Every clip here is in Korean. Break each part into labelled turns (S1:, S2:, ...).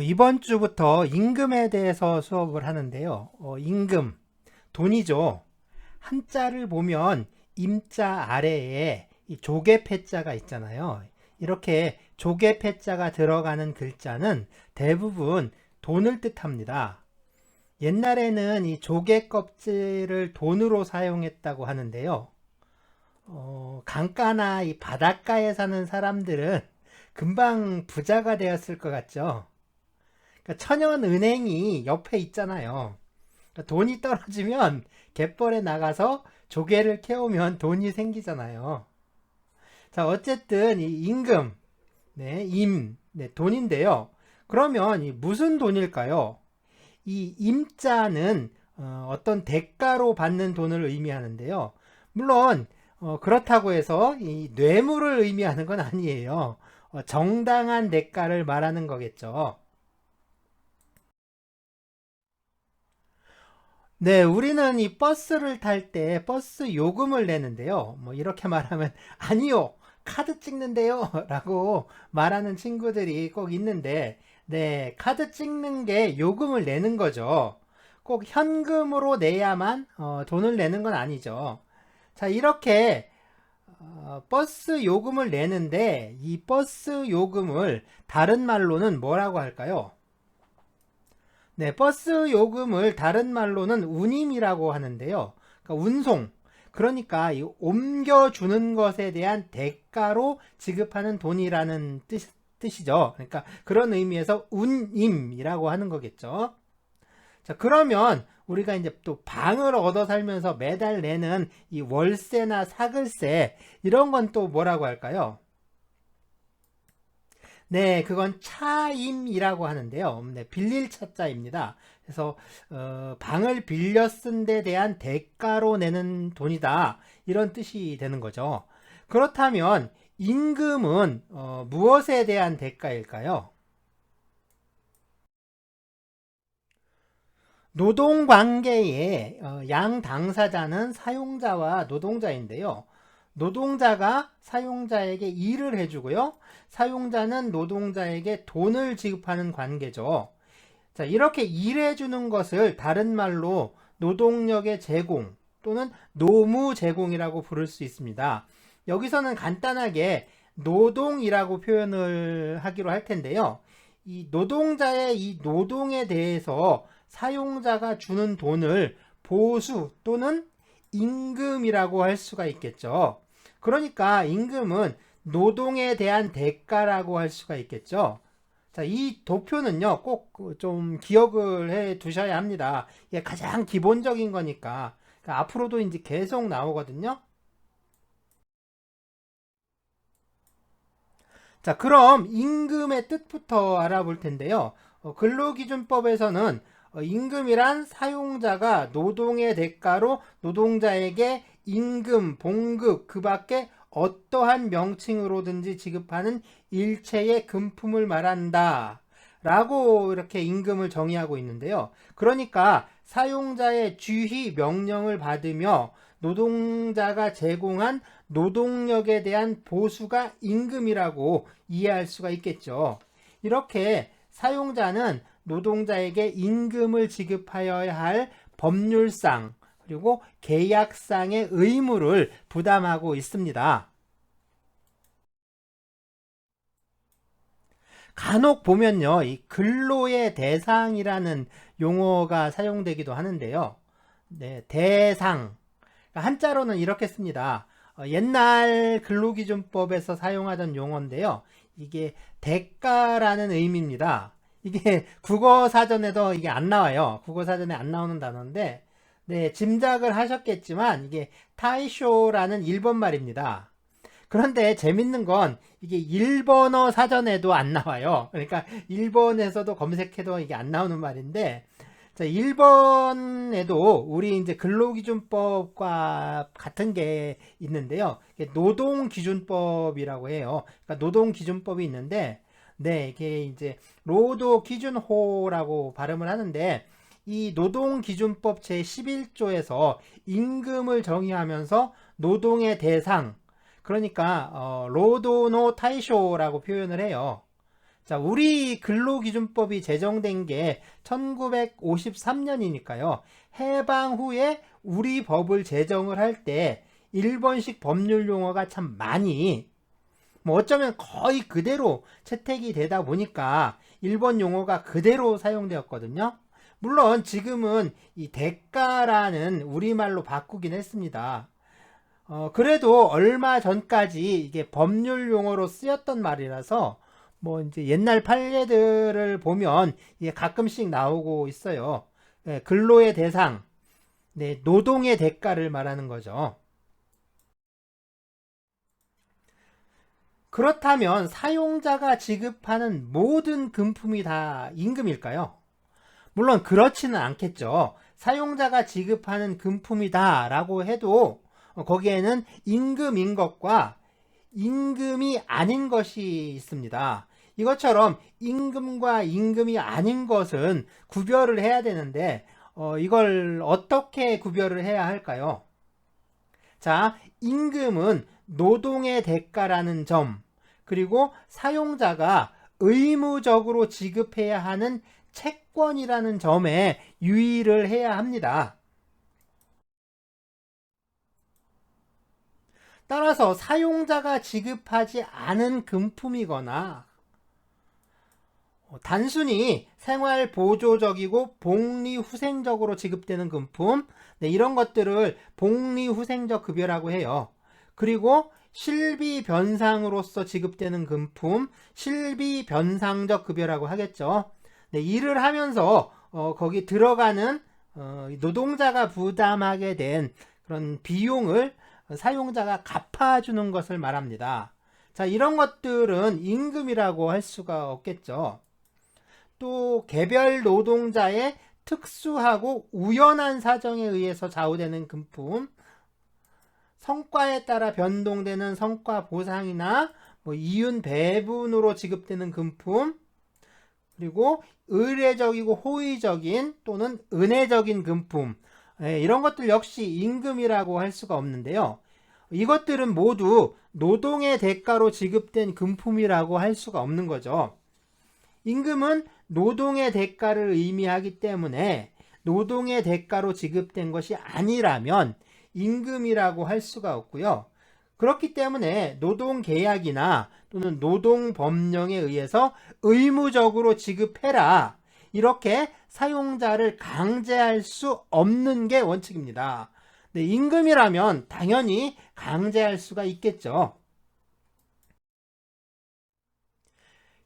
S1: 이번 주부터 임금에 대해서 수업을 하는데요. 임금, 돈이죠. 한자를 보면 임자 아래에 이 조개패자가 있잖아요. 이렇게 조개패자가 들어가는 글자는 대부분 돈을 뜻합니다. 옛날에는 이 조개 껍질을 돈으로 사용했다고 하는데요. 강가나 이 바닷가에 사는 사람들은 금방 부자가 되었을 것 같죠. 그러니까 천연은행이 옆에 있잖아요. 그러니까 돈이 떨어지면 갯벌에 나가서 조개를 캐오면 돈이 생기잖아요. 자, 어쨌든 이 임금, 돈인데요. 그러면 이 무슨 돈일까요? 이 임자는 어떤 대가로 받는 돈을 의미하는데요. 물론 그렇다고 해서 이 뇌물을 의미하는 건 아니에요. 정당한 대가를 말하는 거겠죠. 네, 우리는 이 버스를 탈 때 버스 요금을 내는데요. 뭐 이렇게 말하면 아니요, 카드 찍는데요 라고 말하는 친구들이 꼭 있는데, 네, 카드 찍는 게 요금을 내는 거죠. 꼭 현금으로 내야만 돈을 내는 건 아니죠. 자, 이렇게 버스 요금을 내는데 이 버스 요금을 다른 말로는 뭐라고 할까요? 네, 버스 요금을 다른 말로는 운임이라고 하는데요. 그러니까 운송. 그러니까 이 옮겨주는 것에 대한 대가로 지급하는 돈이라는 뜻이죠. 그러니까 그런 의미에서 운임이라고 하는 거겠죠. 자, 그러면 우리가 이제 또 방을 얻어 살면서 매달 내는 이 월세나 사글세 이런 건 또 뭐라고 할까요? 네, 그건 차임이라고 하는데요. 네, 빌릴 차자입니다. 그래서 방을 빌려 쓴 데 대한 대가로 내는 돈이다. 이런 뜻이 되는 거죠. 그렇다면 임금은 무엇에 대한 대가일까요? 노동 관계의 양 당사자는 사용자와 노동자인데요. 노동자가 사용자에게 일을 해주고요. 사용자는 노동자에게 돈을 지급하는 관계죠. 자, 이렇게 일해주는 것을 다른 말로 노동력의 제공 또는 노무 제공이라고 부를 수 있습니다. 여기서는 간단하게 노동이라고 표현을 하기로 할 텐데요. 이 노동자의 이 노동에 대해서 사용자가 주는 돈을 보수 또는 임금이라고 할 수가 있겠죠. 그러니까 임금은 노동에 대한 대가라고 할 수가 있겠죠. 자, 이 도표는요, 꼭 좀 기억을 해 두셔야 합니다. 이게 가장 기본적인 거니까. 그러니까 앞으로도 이제 계속 나오거든요. 자, 그럼 임금의 뜻부터 알아볼 텐데요. 근로기준법에서는 임금이란 사용자가 노동의 대가로 노동자에게 임금, 봉급, 그 밖에 어떠한 명칭으로든지 지급하는 일체의 금품을 말한다. 라고 이렇게 임금을 정의하고 있는데요. 그러니까 사용자의 주의 명령을 받으며 노동자가 제공한 노동력에 대한 보수가 임금이라고 이해할 수가 있겠죠. 이렇게 사용자는 노동자에게 임금을 지급하여야 할 법률상 그리고 계약상의 의무를 부담하고 있습니다. 간혹 보면요, 이 근로의 대상이라는 용어가 사용되기도 하는데요. 네, 대상. 한자로는 이렇게 씁니다. 옛날 근로기준법에서 사용하던 용어인데요. 이게 대가라는 의미입니다. 이게 국어사전에도 이게 안 나와요. 국어사전에 안 나오는 단어인데, 네, 짐작을 하셨겠지만 이게 타이쇼라는 일본 말입니다. 그런데 재밌는 건 이게 일본어 사전에도 안 나와요. 그러니까 일본에서도 검색해도 이게 안 나오는 말인데, 자, 일본에도 우리 이제 근로기준법과 같은 게 있는데요. 노동기준법이라고 해요. 그러니까 노동기준법이 있는데, 네, 이게 이제 로도기준호라고 발음을 하는데, 이 노동기준법 제11조에서 임금을 정의하면서 노동의 대상, 그러니까 로도노 타이쇼라고 표현을 해요. 자, 우리 근로기준법이 제정된 게 1953년이니까요. 해방 후에 우리 법을 제정을 할 때 일본식 법률 용어가 참 많이 뭐 어쩌면 거의 그대로 채택이 되다 보니까 일본 용어가 그대로 사용되었거든요. 물론 지금은 이 대가라는 우리말로 바꾸긴 했습니다. 그래도 얼마 전까지 이게 법률 용어로 쓰였던 말이라서 뭐 이제 옛날 판례들을 보면 이게 가끔씩 나오고 있어요. 네, 근로의 대상, 네, 노동의 대가를 말하는 거죠. 그렇다면 사용자가 지급하는 모든 금품이 다 임금일까요? 물론 그렇지는 않겠죠. 사용자가 지급하는 금품이다 라고 해도 거기에는 임금인 것과 임금이 아닌 것이 있습니다. 이것처럼 임금과 임금이 아닌 것은 구별을 해야 되는데 이걸 어떻게 구별을 해야 할까요? 자, 임금은 노동의 대가라는 점, 그리고 사용자가 의무적으로 지급해야 하는 채권이라는 점에 유의를 해야 합니다. 따라서 사용자가 지급하지 않은 금품이거나 단순히 생활보조적이고 복리후생적으로 지급되는 금품, 네, 이런 것들을 복리후생적 급여라고 해요. 그리고 실비변상으로서 지급되는 금품, 실비변상적 급여라고 하겠죠. 네, 일을 하면서 거기 들어가는 노동자가 부담하게 된 그런 비용을 사용자가 갚아주는 것을 말합니다. 자, 이런 것들은 임금이라고 할 수가 없겠죠. 또 개별 노동자의 특수하고 우연한 사정에 의해서 좌우되는 금품, 성과에 따라 변동되는 성과 보상이나 뭐 이윤 배분으로 지급되는 금품, 그리고 의례적이고 호의적인 또는 은혜적인 금품, 이런 것들 역시 임금이라고 할 수가 없는데요. 이것들은 모두 노동의 대가로 지급된 금품이라고 할 수가 없는 거죠. 임금은 노동의 대가를 의미하기 때문에 노동의 대가로 지급된 것이 아니라면 임금이라고 할 수가 없고요. 그렇기 때문에 노동계약이나 또는 노동법령에 의해서 의무적으로 지급해라, 이렇게 사용자를 강제할 수 없는 게 원칙입니다. 네, 임금이라면 당연히 강제할 수가 있겠죠.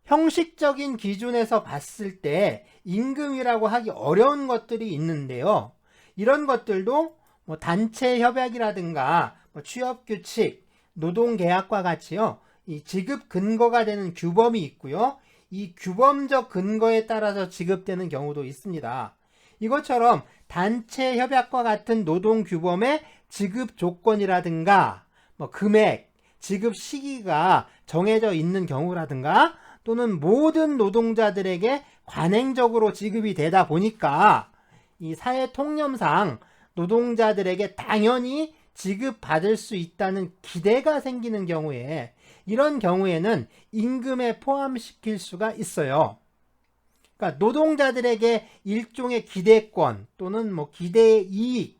S1: 형식적인 기준에서 봤을 때 임금이라고 하기 어려운 것들이 있는데요. 이런 것들도 뭐 단체 협약이라든가 뭐 취업규칙, 노동계약과 같이요, 이 지급 근거가 되는 규범이 있고요. 이 규범적 근거에 따라서 지급되는 경우도 있습니다. 이것처럼 단체 협약과 같은 노동 규범의 지급 조건이라든가 뭐 금액, 지급 시기가 정해져 있는 경우라든가 또는 모든 노동자들에게 관행적으로 지급이 되다 보니까 이 사회 통념상 노동자들에게 당연히 지급받을 수 있다는 기대가 생기는 경우에, 이런 경우에는 임금에 포함시킬 수가 있어요. 그러니까 노동자들에게 일종의 기대권 또는 뭐 기대 이익,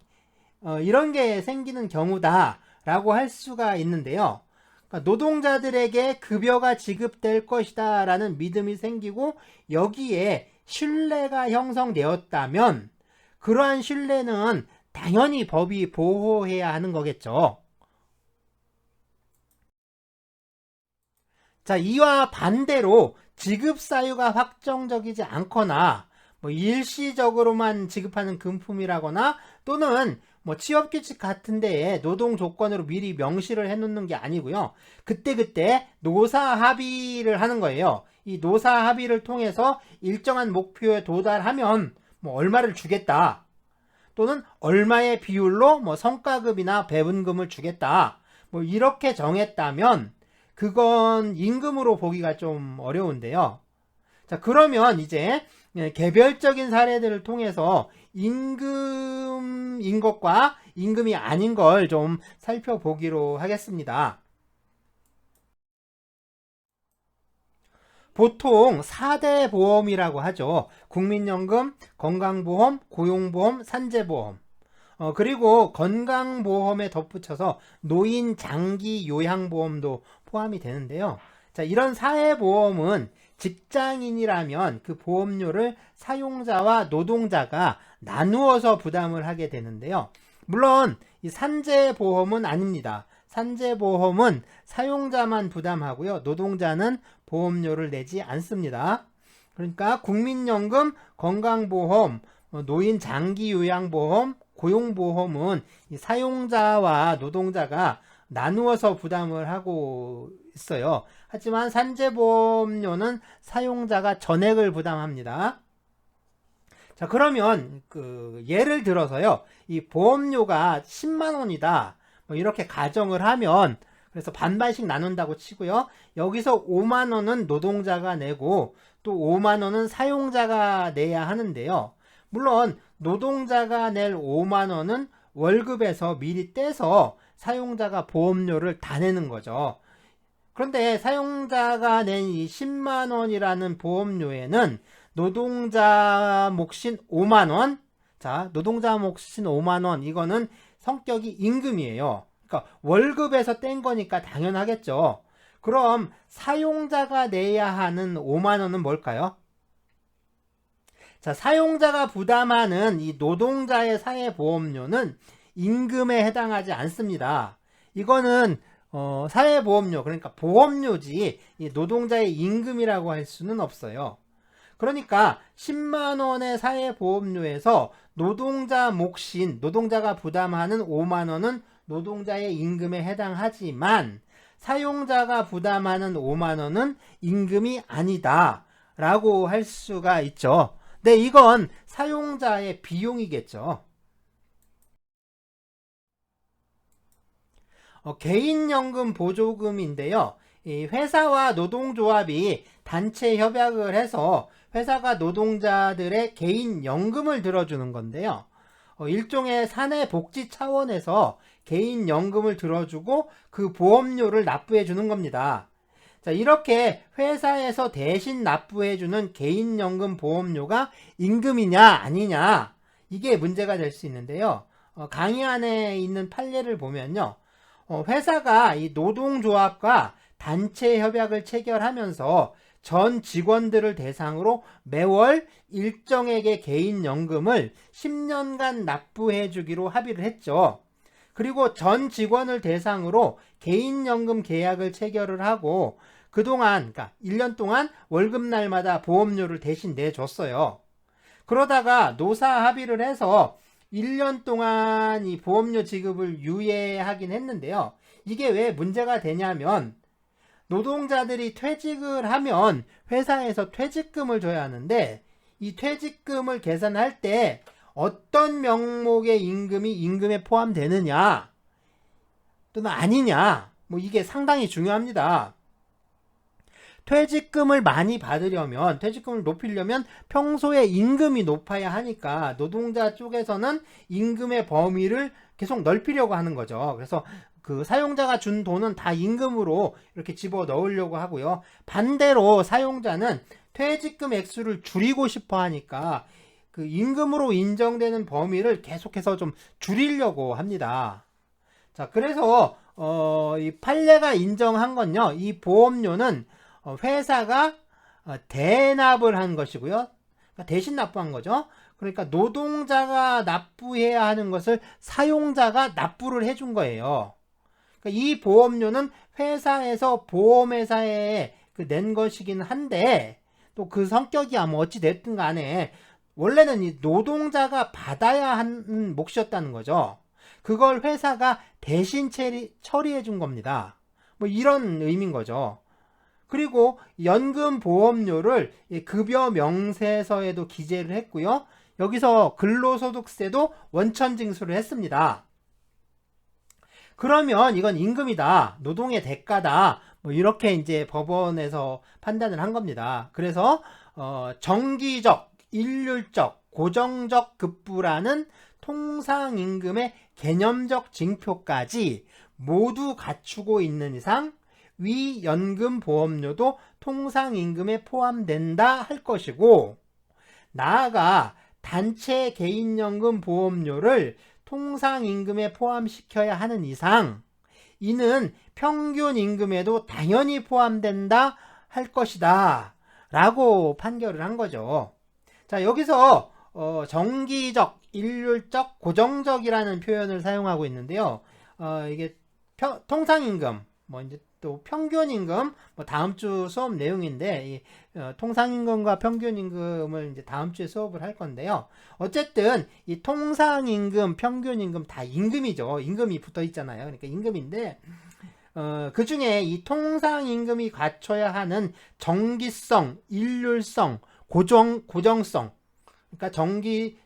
S1: 이런 게 생기는 경우다라고 할 수가 있는데요. 그러니까 노동자들에게 급여가 지급될 것이다 라는 믿음이 생기고 여기에 신뢰가 형성되었다면 그러한 신뢰는 당연히 법이 보호해야 하는 거겠죠. 자, 이와 반대로 지급 사유가 확정적이지 않거나 뭐 일시적으로만 지급하는 금품이라거나 또는 뭐 취업규칙 같은 데에 노동 조건으로 미리 명시를 해놓는 게 아니고요. 그때그때 노사 합의를 하는 거예요. 이 노사 합의를 통해서 일정한 목표에 도달하면 뭐 얼마를 주겠다, 또는 얼마의 비율로 뭐 성과급이나 배분금을 주겠다, 뭐 이렇게 정했다면 그건 임금으로 보기가 좀 어려운데요. 자, 그러면 이제 개별적인 사례들을 통해서 임금인 것과 임금이 아닌 걸 좀 살펴보기로 하겠습니다. 보통 4대 보험이라고 하죠. 국민연금, 건강보험, 고용보험, 산재보험. 그리고 건강보험에 덧붙여서 노인 장기 요양보험도 포함이 되는데요. 자, 이런 사회보험은 직장인이라면 그 보험료를 사용자와 노동자가 나누어서 부담을 하게 되는데요. 물론 이 산재보험은 아닙니다. 산재보험은 사용자만 부담하고요. 노동자는 보험료를 내지 않습니다. 그러니까 국민연금, 건강보험, 노인 장기요양보험, 고용보험은 이 사용자와 노동자가 나누어서 부담을 하고 있어요. 하지만 산재보험료는 사용자가 전액을 부담합니다. 자, 그러면 예를 들어서요, 이 보험료가 10만 원이다. 뭐 이렇게 가정을 하면, 그래서 반반씩 나눈다고 치고요. 여기서 5만 원은 노동자가 내고 또 5만 원은 사용자가 내야 하는데요. 물론 노동자가 낼 5만 원은 월급에서 미리 떼서 사용자가 보험료를 다 내는 거죠. 그런데 사용자가 낸 이 10만 원이라는 보험료에는 노동자 몫인 5만 원, 자, 노동자 몫인 5만 원, 이거는 성격이 임금이에요. 그러니까 월급에서 뗀 거니까 당연하겠죠. 그럼 사용자가 내야 하는 5만 원은 뭘까요? 자, 사용자가 부담하는 이 노동자의 사회보험료는 임금에 해당하지 않습니다. 이거는 사회보험료, 그러니까 보험료지 이 노동자의 임금이라고 할 수는 없어요. 그러니까 10만 원의 사회보험료에서 노동자 몫인 노동자가 부담하는 5만 원은 노동자의 임금에 해당하지만 사용자가 부담하는 5만 원은 임금이 아니다 라고 할 수가 있죠. 네, 이건 사용자의 비용이겠죠. 개인연금 보조금인데요. 이 회사와 노동조합이 단체 협약을 해서 회사가 노동자들의 개인연금을 들어주는 건데요. 일종의 사내복지 차원에서 개인연금을 들어주고 그 보험료를 납부해 주는 겁니다. 자, 이렇게 회사에서 대신 납부해주는 개인연금 보험료가 임금이냐 아니냐, 이게 문제가 될 수 있는데요. 강의 안에 있는 판례를 보면요, 회사가 이 노동조합과 단체 협약을 체결하면서 전 직원들을 대상으로 매월 일정액의 개인연금을 10년간 납부해 주기로 합의를 했죠. 그리고 전 직원을 대상으로 개인연금 계약을 체결을 하고 그동안, 그러니까 1년 동안 월급날마다 보험료를 대신 내줬어요. 그러다가 노사 합의를 해서 1년 동안 이 보험료 지급을 유예하긴 했는데요. 이게 왜 문제가 되냐면 노동자들이 퇴직을 하면 회사에서 퇴직금을 줘야 하는데 이 퇴직금을 계산할 때 어떤 명목의 임금이 임금에 포함되느냐 또는 아니냐, 뭐 이게 상당히 중요합니다. 퇴직금을 많이 받으려면, 퇴직금을 높이려면 평소에 임금이 높아야 하니까 노동자 쪽에서는 임금의 범위를 계속 넓히려고 하는 거죠. 그래서 그 사용자가 준 돈은 다 임금으로 이렇게 집어 넣으려고 하고요. 반대로 사용자는 퇴직금 액수를 줄이고 싶어 하니까 그 임금으로 인정되는 범위를 계속해서 좀 줄이려고 합니다. 자, 그래서 이 판례가 인정한 건요, 이 보험료는 회사가 대납을 한 것이고요. 그러니까 대신 납부한 거죠. 그러니까 노동자가 납부해야 하는 것을 사용자가 납부를 해준 거예요. 그러니까 이 보험료는 회사에서 보험회사에 낸 것이긴 한데 또 그 성격이 뭐 어찌 됐든 간에 원래는 이 노동자가 받아야 하는 몫이었다는 거죠. 그걸 회사가 대신 처리해 준 겁니다. 뭐 이런 의미인 거죠. 그리고 연금보험료를 급여 명세서에도 기재를 했고요. 여기서 근로소득세도 원천 징수를 했습니다. 그러면 이건 임금이다, 노동의 대가다, 뭐 이렇게 이제 법원에서 판단을 한 겁니다. 그래서 정기적, 일률적, 고정적 급부라는 통상임금의 개념적 징표까지 모두 갖추고 있는 이상 위 연금보험료도 통상임금에 포함된다 할 것이고, 나아가 단체 개인연금 보험료를 통상임금에 포함시켜야 하는 이상 이는 평균임금에도 당연히 포함된다 할 것이다 라고 판결을 한 거죠. 자, 여기서 정기적, 일률적, 고정적이라는 표현을 사용하고 있는데요. 이게 통상임금, 뭐 이제 또 평균임금, 뭐 다음 주 수업 내용인데 통상임금과 평균임금을 이제 다음 주에 수업을 할 건데요. 어쨌든 이 통상임금, 평균임금 다 임금이죠. 임금이 붙어 있잖아요. 그러니까 임금인데 그 중에 이 통상임금이 갖춰야 하는 정기성, 일률성, 고정성, 그러니까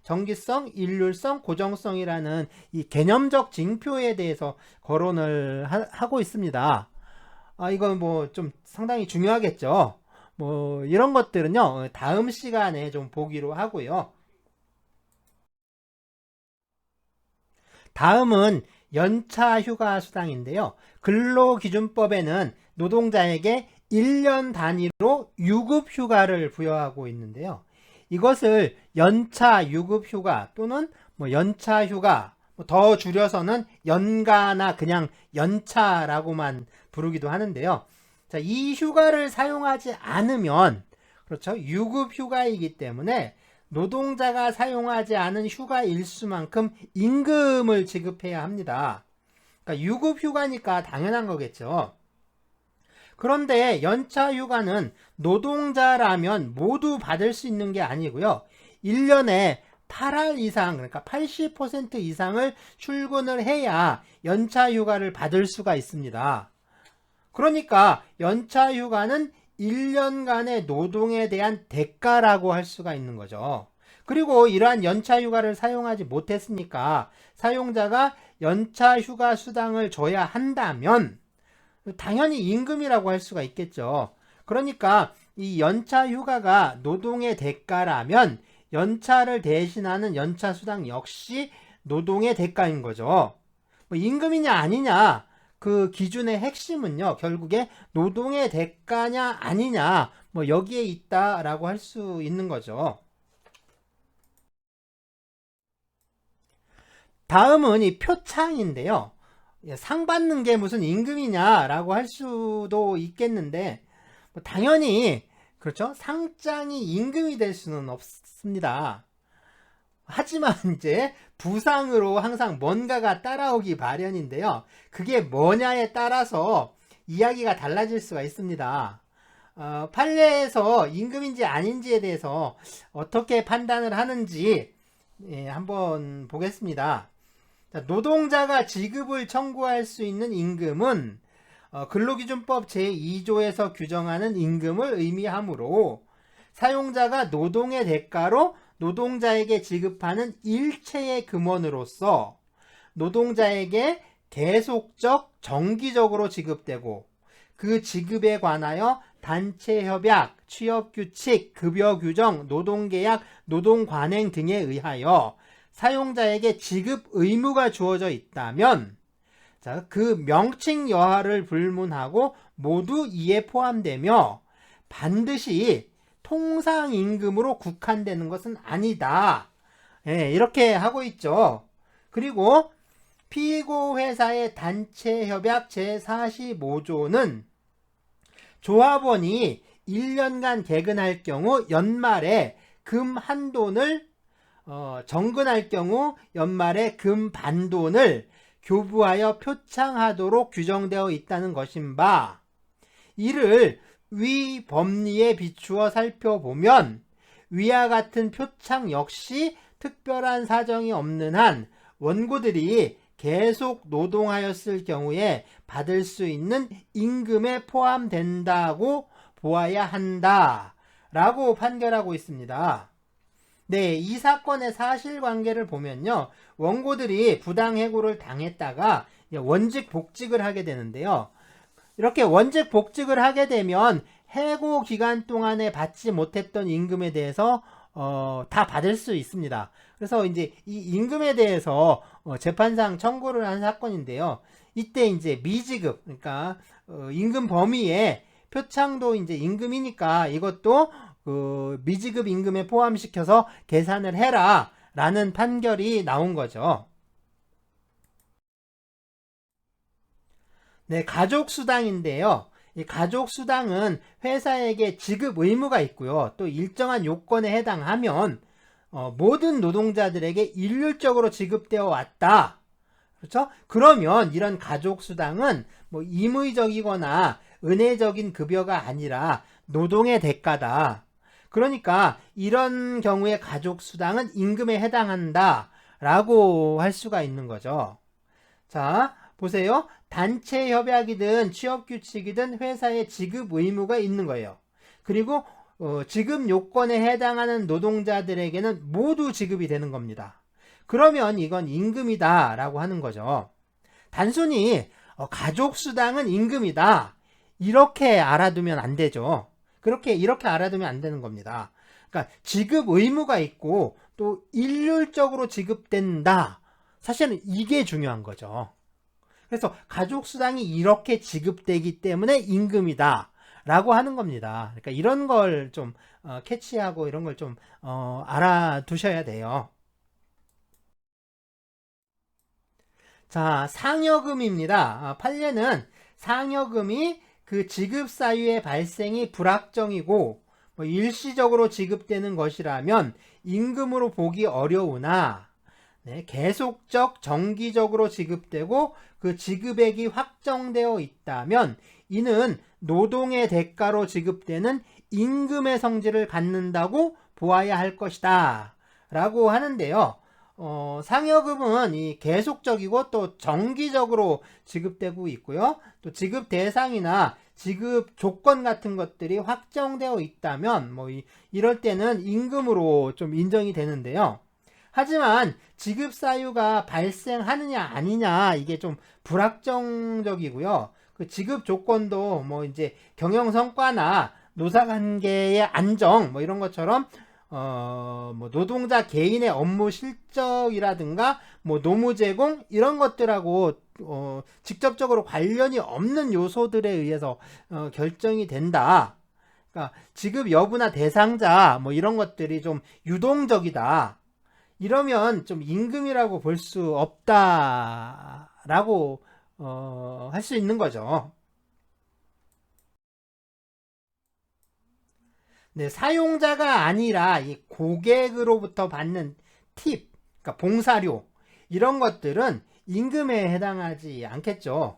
S1: 정기성, 일률성, 고정성이라는 이 개념적 징표에 대해서 거론을 하고 있습니다. 이건 뭐 좀 상당히 중요하겠죠. 뭐 이런 것들은요, 다음 시간에 좀 보기로 하고요. 다음은 연차 휴가 수당인데요. 근로기준법에는 노동자에게 1년 단위로 유급 휴가를 부여하고 있는데요. 이것을 연차 유급 휴가 또는 뭐 연차 휴가, 더 줄여서는 연가나 그냥 연차라고만 부르기도 하는데요. 자, 이 휴가를 사용하지 않으면, 그렇죠, 유급 휴가이기 때문에 노동자가 사용하지 않은 휴가 일수만큼 임금을 지급해야 합니다. 그러니까 유급 휴가니까 당연한 거겠죠. 그런데 연차 휴가는 노동자라면 모두 받을 수 있는 게 아니고요. 1년에 8할 이상, 그러니까 80% 이상을 출근을 해야 연차 휴가를 받을 수가 있습니다. 그러니까 연차 휴가는 1년간의 노동에 대한 대가라고 할 수가 있는 거죠. 그리고 이러한 연차 휴가를 사용하지 못했으니까 사용자가 연차 휴가 수당을 줘야 한다면 당연히 임금이라고 할 수가 있겠죠. 그러니까 이 연차 휴가가 노동의 대가라면 연차를 대신하는 연차 수당 역시 노동의 대가인 거죠. 뭐 임금이냐 아니냐, 그 기준의 핵심은요, 결국에 노동의 대가냐 아니냐, 뭐 여기에 있다라고 할 수 있는 거죠. 다음은 이 표창인데요. 상 받는 게 무슨 임금이냐라고 할 수도 있겠는데, 당연히 그렇죠, 상장이 임금이 될 수는 없습니다. 하지만 이제 부상으로 항상 뭔가가 따라오기 마련인데요. 그게 뭐냐에 따라서 이야기가 달라질 수가 있습니다. 판례에서 임금인지 아닌지에 대해서 어떻게 판단을 하는지 한번 보겠습니다. 노동자가 지급을 청구할 수 있는 임금은 근로기준법 제2조에서 규정하는 임금을 의미하므로 사용자가 노동의 대가로 노동자에게 지급하는 일체의 금원으로서 노동자에게 계속적, 정기적으로 지급되고 그 지급에 관하여 단체협약, 취업규칙, 급여규정, 노동계약, 노동관행 등에 의하여 사용자에게 지급 의무가 주어져 있다면, 자, 그 명칭 여하를 불문하고 모두 이에 포함되며 반드시 통상임금으로 국한되는 것은 아니다. 이렇게 하고 있죠. 그리고 피고회사의 단체협약 제45조는 조합원이 1년간 개근할 경우 연말에 금 한돈을 정근할 경우 연말에 금 반돈을 교부하여 표창하도록 규정되어 있다는 것인 바, 이를 위 법리에 비추어 살펴보면 위와 같은 표창 역시 특별한 사정이 없는 한 원고들이 계속 노동하였을 경우에 받을 수 있는 임금에 포함된다고 보아야 한다 라고 판결하고 있습니다. 네, 이 사건의 사실관계를 보면요, 원고들이 부당해고를 당했다가 원직 복직을 하게 되는데요. 이렇게 원직 복직을 하게 되면 해고 기간 동안에 받지 못했던 임금에 대해서 다 받을 수 있습니다. 그래서 이제 이 임금에 대해서 재판상 청구를 한 사건인데요. 이때 이제 미지급, 그러니까 임금 범위에 표창도 이제 임금이니까 이것도 그 미지급 임금에 포함시켜서 계산을 해라 라는 판결이 나온 거죠. 네, 가족수당인데요. 이 가족수당은 회사에게 지급 의무가 있고요. 또 일정한 요건에 해당하면 모든 노동자들에게 일률적으로 지급되어 왔다. 그렇죠? 그러면 이런 가족수당은 뭐 임의적이거나 은혜적인 급여가 아니라 노동의 대가다. 그러니까 이런 경우에 가족수당은 임금에 해당한다 라고 할 수가 있는 거죠. 자, 보세요. 단체 협약이든 취업규칙이든 회사에 지급 의무가 있는 거예요. 그리고 지급 요건에 해당하는 노동자들에게는 모두 지급이 되는 겁니다. 그러면 이건 임금이다 라고 하는 거죠. 단순히 가족수당은 임금이다 이렇게 알아두면 안 되죠. 이렇게 알아두면 안 되는 겁니다. 그러니까 지급 의무가 있고 또 일률적으로 지급된다. 사실은 이게 중요한 거죠. 그래서 가족수당이 이렇게 지급되기 때문에 임금이다 라고 하는 겁니다. 그러니까 이런 걸 좀 캐치하고 이런 걸 좀 알아두셔야 돼요. 자, 상여금입니다. 판례는 상여금이 그 지급 사유의 발생이 불확정이고 뭐 일시적으로 지급되는 것이라면 임금으로 보기 어려우나 네, 계속적 정기적으로 지급되고 그 지급액이 확정되어 있다면 이는 노동의 대가로 지급되는 임금의 성질을 갖는다고 보아야 할 것이다 라고 하는데요. 상여금은 이 계속적이고 또 정기적으로 지급되고 있고요. 또 지급 대상이나 지급 조건 같은 것들이 확정되어 있다면 뭐 이럴 때는 임금으로 좀 인정이 되는데요. 하지만 지급 사유가 발생하느냐 아니냐 이게 좀 불확정적이고요. 그 지급 조건도 뭐 이제 경영 성과나 노사 관계의 안정 뭐 이런 것처럼 뭐 노동자 개인의 업무 실적이라든가 뭐 노무 제공 이런 것들하고 직접적으로 관련이 없는 요소들에 의해서 결정이 된다. 그러니까 지급 여부나 대상자 뭐 이런 것들이 좀 유동적이다. 이러면 좀 임금이라고 볼 수 없다라고 할 수 있는 거죠. 네, 사용자가 아니라 이 고객으로부터 받는 팁, 그러니까 봉사료 이런 것들은 임금에 해당하지 않겠죠.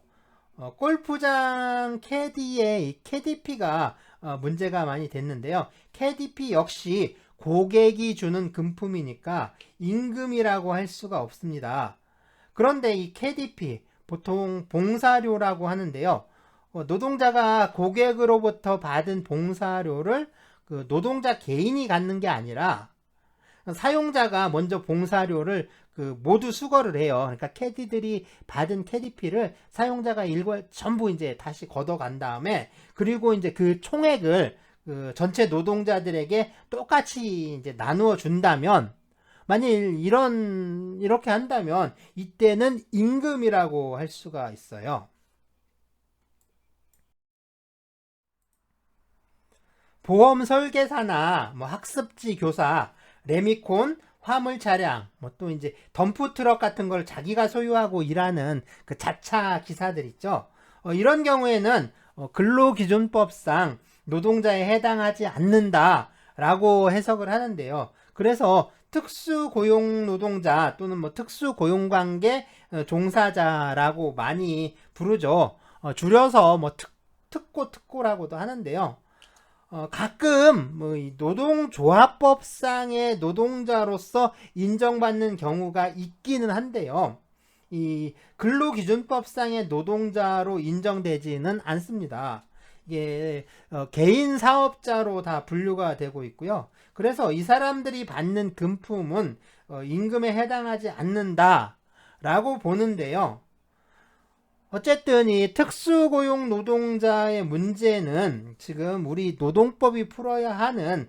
S1: 골프장 캐디의 이 캐디피가 문제가 많이 됐는데요. 캐디피 역시 고객이 주는 금품이니까 임금이라고 할 수가 없습니다. 그런데 이 캐디피 보통 봉사료라고 하는데요. 노동자가 고객으로부터 받은 봉사료를 그 노동자 개인이 갖는 게 아니라 사용자가 먼저 봉사료를 그 모두 수거를 해요. 그러니까 캐디들이 받은 캐디피를 사용자가 전부 이제 다시 걷어간 다음에 그리고 이제 그 총액을 그 전체 노동자들에게 똑같이 이제 나누어 준다면 만일 이렇게 한다면 이때는 임금이라고 할 수가 있어요. 보험 설계사나 뭐 학습지 교사, 레미콘, 화물 차량, 뭐 또 이제 덤프 트럭 같은 걸 자기가 소유하고 일하는 그 자차 기사들 있죠. 이런 경우에는 근로기준법상 노동자에 해당하지 않는다라고 해석을 하는데요. 그래서 특수고용 노동자 또는 뭐 특수고용관계 종사자라고 많이 부르죠. 줄여서 뭐 특고라고도 하는데요. 가끔 뭐 노동조합법상의 노동자로서 인정받는 경우가 있기는 한데요. 이 근로기준법상의 노동자로 인정되지는 않습니다. 이게 개인 사업자로 다 분류가 되고 있고요. 그래서 이 사람들이 받는 금품은 임금에 해당하지 않는다라고 보는데요. 어쨌든 이 특수고용 노동자의 문제는 지금 우리 노동법이 풀어야 하는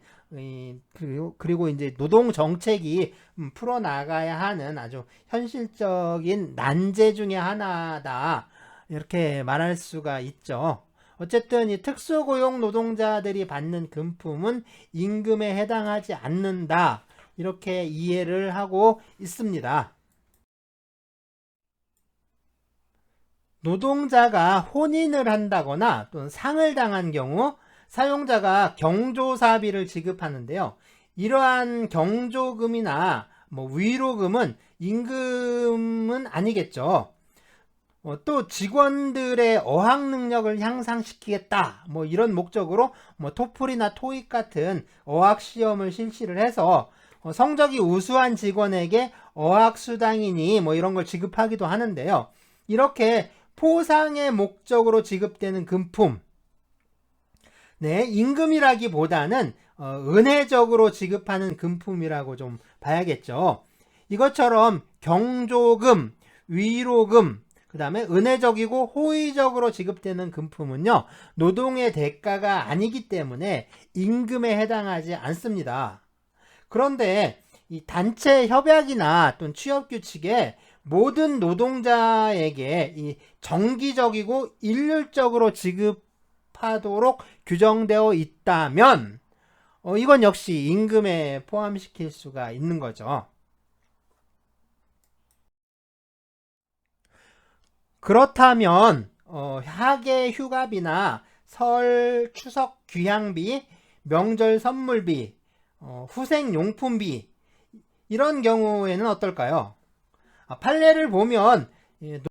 S1: 그리고 이제 노동 정책이 풀어나가야 하는 아주 현실적인 난제 중에 하나다. 이렇게 말할 수가 있죠. 어쨌든 이 특수고용 노동자들이 받는 금품은 임금에 해당하지 않는다. 이렇게 이해를 하고 있습니다. 노동자가 혼인을 한다거나 또는 상을 당한 경우 사용자가 경조사비를 지급하는데요. 이러한 경조금이나 위로금은 임금은 아니겠죠. 또 직원들의 어학 능력을 향상시키겠다. 이런 목적으로 토플이나 토익 같은 어학 시험을 실시를 해서 성적이 우수한 직원에게 어학 수당이니 이런 걸 지급하기도 하는데요. 이렇게 포상의 목적으로 지급되는 금품, 네, 임금이라기보다는 은혜적으로 지급하는 금품이라고 좀 봐야겠죠. 이것처럼 경조금, 위로금, 그 다음에 은혜적이고 호의적으로 지급되는 금품은요, 노동의 대가가 아니기 때문에 임금에 해당하지 않습니다. 그런데 이 단체 협약이나 또는 취업 규칙에 모든 노동자에게 이 정기적이고 일률적으로 지급하도록 규정되어 있다면 이건 역시 임금에 포함시킬 수가 있는 거죠. 그렇다면 학예 휴가비나 설, 추석 귀향비, 명절 선물비, 후생용품비 이런 경우에는 어떨까요? 판례를 보면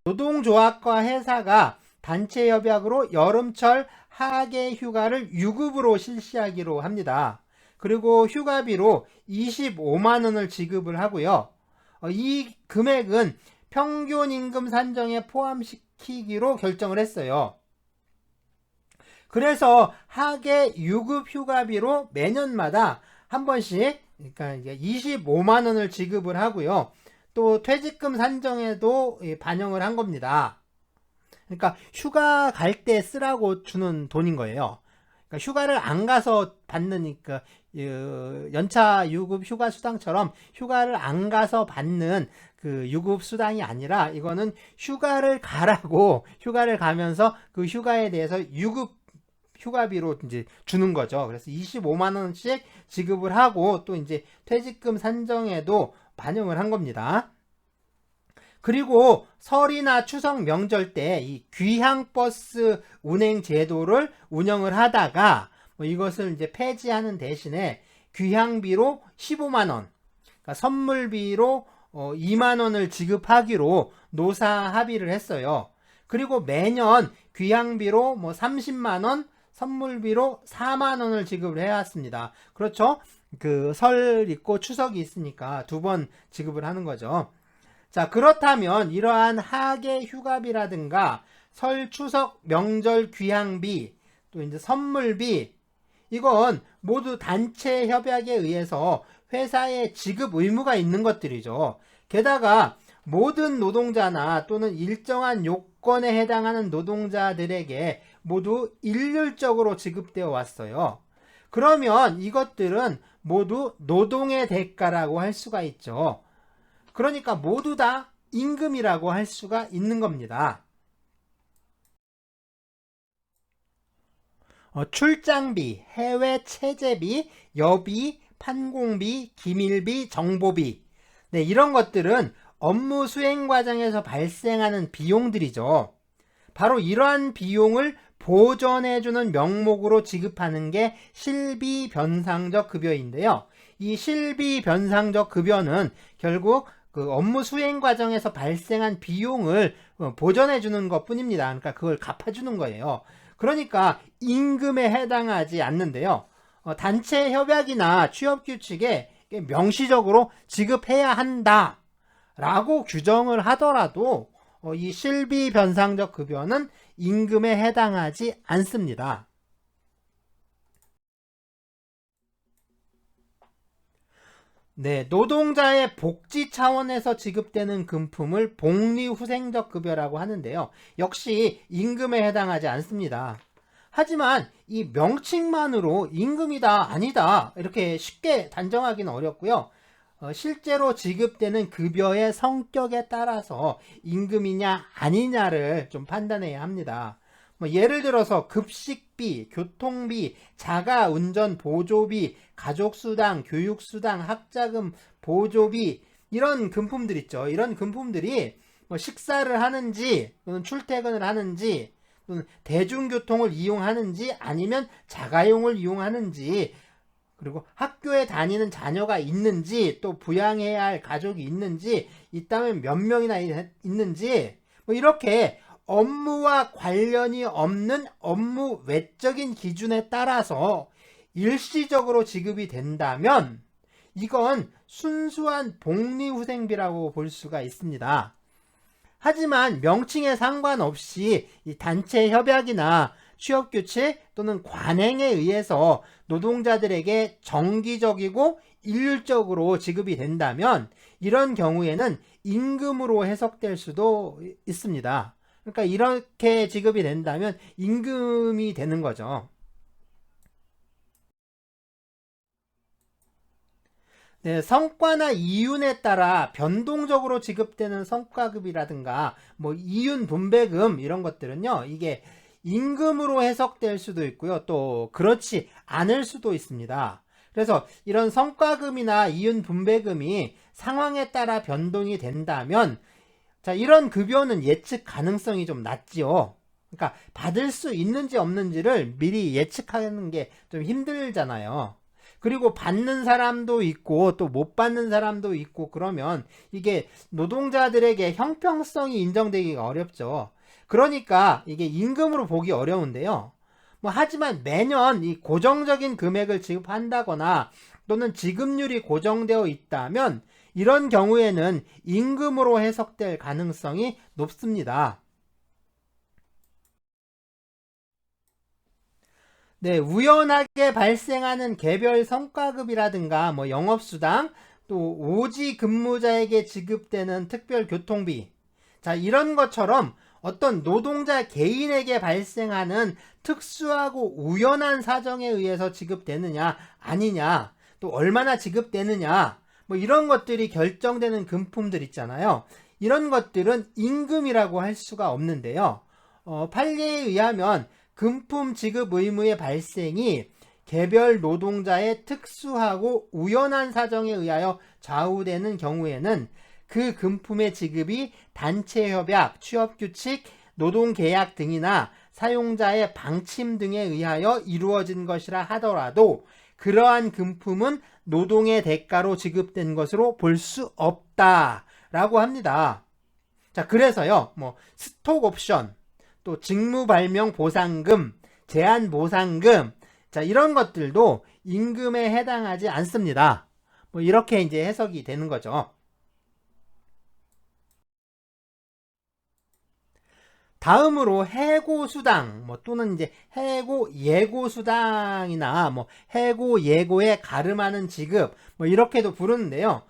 S1: 노동조합과 회사가 단체 협약으로 여름철 학예 휴가를 유급으로 실시하기로 합니다. 그리고 휴가비로 25만 원을 지급을 하고요. 이 금액은 평균 임금 산정에 포함시키기로 결정을 했어요. 그래서 학예 유급 휴가비로 매년마다 한 번씩 그러니까 25만 원을 지급을 하고요. 또 퇴직금 산정에도 반영을 한 겁니다. 그러니까 휴가 갈 때 쓰라고 주는 돈인 거예요. 그러니까 휴가를 안 가서 받는 연차 유급 휴가 수당처럼 휴가를 안 가서 받는 그 유급 수당이 아니라 이거는 휴가를 가라고 휴가를 가면서 그 휴가에 대해서 유급 휴가비로 이제 주는 거죠. 그래서 25만 원씩 지급을 하고 또 이제 퇴직금 산정에도 반영을 한 겁니다. 그리고 설이나 추석 명절 때 이 귀향버스 운행 제도를 운영을 하다가 이것을 이제 폐지하는 대신에 귀향비로 15만 원, 그러니까 선물비로 2만 원을 지급하기로 노사 합의를 했어요. 그리고 매년 귀향비로 30만 원, 선물비로 4만 원을 지급을 해왔습니다. 그렇죠? 그 설 있고 추석이 있으니까 두 번 지급을 하는 거죠. 자, 그렇다면 이러한 학예 휴가비라든가 설, 추석, 명절 귀향비, 또 이제 선물비, 이건 모두 단체 협약에 의해서 회사에 지급 의무가 있는 것들이죠. 게다가 모든 노동자나 또는 일정한 요건에 해당하는 노동자들에게 모두 일률적으로 지급되어 왔어요. 그러면 이것들은 모두 노동의 대가라고 할 수가 있죠. 그러니까 모두 다 임금이라고 할 수가 있는 겁니다. 출장비, 해외 체재비, 여비, 판공비, 기밀비, 정보비, 네, 이런 것들은 업무 수행 과정에서 발생하는 비용들이죠. 바로 이러한 비용을 보전해주는 명목으로 지급하는 게 실비 변상적 급여인데요. 이 실비 변상적 급여는 결국 그 업무 수행 과정에서 발생한 비용을 보전해주는 것 뿐입니다. 그러니까 그걸 갚아주는 거예요. 그러니까 임금에 해당하지 않는데요. 단체 협약이나 취업 규칙에 명시적으로 지급해야 한다 라고 규정을 하더라도 이 실비 변상적 급여는 임금에 해당하지 않습니다. 네, 노동자의 복지 차원에서 지급되는 금품을 복리후생적 급여라고 하는데요. 역시 임금에 해당하지 않습니다. 하지만 이 명칭만으로 임금이다, 아니다 이렇게 쉽게 단정하기는 어렵고요. 실제로 지급되는 급여의 성격에 따라서 임금이냐 아니냐를 좀 판단해야 합니다. 예를 들어서 급식비, 교통비, 자가운전 보조비, 가족수당, 교육수당, 학자금 보조비 이런 금품들 있죠. 이런 금품들이 식사를 하는지 또는 출퇴근을 하는지 또는 대중교통을 이용하는지 아니면 자가용을 이용하는지 그리고 학교에 다니는 자녀가 있는지 또 부양해야 할 가족이 있는지 있다면 몇 명이나 있는지 이렇게 업무와 관련이 없는 업무 외적인 기준에 따라서 일시적으로 지급이 된다면 이건 순수한 복리후생비라고 볼 수가 있습니다. 하지만 명칭에 상관없이 이 단체 협약이나 취업규칙 또는 관행에 의해서 노동자들에게 정기적이고 일률적으로 지급이 된다면 이런 경우에는 임금으로 해석될 수도 있습니다. 그러니까 이렇게 지급이 된다면 임금이 되는 거죠. 네, 성과나 이윤에 따라 변동적으로 지급되는 성과급이라든가 이윤 분배금 이런 것들은요, 이게 임금으로 해석될 수도 있고요, 또 그렇지 않을 수도 있습니다. 그래서 이런 성과금이나 이윤 분배금이 상황에 따라 변동이 된다면 자, 이런 급여는 예측 가능성이 좀 낮지요. 그러니까 받을 수 있는지 없는지를 미리 예측하는 게 좀 힘들잖아요. 그리고 받는 사람도 있고 또 못 받는 사람도 있고 그러면 이게 노동자들에게 형평성이 인정되기가 어렵죠. 그러니까 이게 임금으로 보기 어려운데요. 하지만 매년 이 고정적인 금액을 지급한다거나 또는 지급률이 고정되어 있다면 이런 경우에는 임금으로 해석될 가능성이 높습니다. 네, 우연하게 발생하는 개별 성과급이라든가 영업수당 또 오지 근무자에게 지급되는 특별 교통비 자 이런 것처럼 어떤 노동자 개인에게 발생하는 특수하고 우연한 사정에 의해서 지급되느냐 아니냐 또 얼마나 지급되느냐 이런 것들이 결정되는 금품들 있잖아요. 이런 것들은 임금이라고 할 수가 없는데요. 판례에 의하면 금품 지급 의무의 발생이 개별 노동자의 특수하고 우연한 사정에 의하여 좌우되는 경우에는 그 금품의 지급이 단체협약, 취업규칙, 노동계약 등이나 사용자의 방침 등에 의하여 이루어진 것이라 하더라도 그러한 금품은 노동의 대가로 지급된 것으로 볼 수 없다라고 합니다. 자, 그래서요, 스톡 옵션, 또 직무 발명 보상금, 제한 보상금, 자, 이런 것들도 임금에 해당하지 않습니다. 이렇게 이제 해석이 되는 거죠. 다음으로 해고수당, 또는 이제 해고 예고수당이나 해고 예고에 가름하는 지급, 이렇게도 부르는데요.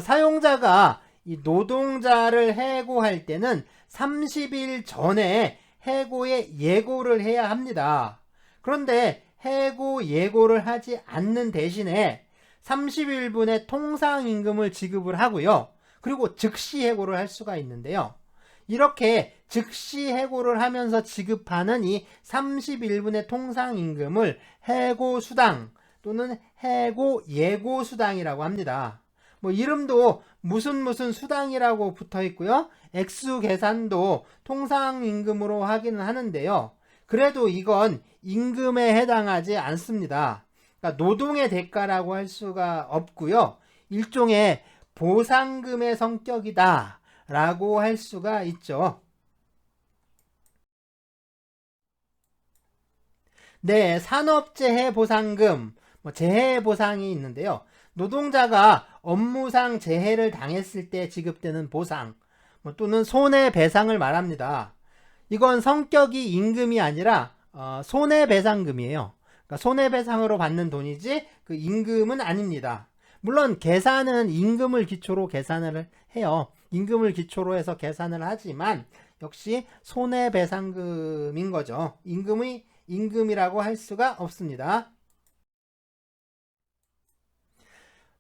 S1: 사용자가 이 노동자를 해고할 때는 30일 전에 해고의 예고를 해야 합니다. 그런데 해고 예고를 하지 않는 대신에 30일분의 통상임금을 지급을 하고요. 그리고 즉시 해고를 할 수가 있는데요. 이렇게 즉시 해고를 하면서 지급하는 이 30일분의 통상임금을 해고수당 또는 해고 예고수당이라고 합니다. 이름도 무슨 수당이라고 붙어 있고요. 액수 계산도 통상임금으로 하기는 하는데요. 그래도 이건 임금에 해당하지 않습니다. 그러니까 노동의 대가라고 할 수가 없고요. 일종의 보상금의 성격이다 라고 할 수가 있죠. 네, 산업재해 보상금, 재해 보상이 있는데요. 노동자가 업무상 재해를 당했을 때 지급되는 보상 또는 손해배상을 말합니다. 이건 성격이 임금이 아니라 손해배상금이에요. 그러니까 손해배상으로 받는 돈이지 그 임금은 아닙니다. 물론 계산은 임금을 기초로 계산을 해요. 임금을 기초로 해서 계산을 하지만 역시 손해배상금인 거죠. 임금이 임금이라고 할 수가 없습니다.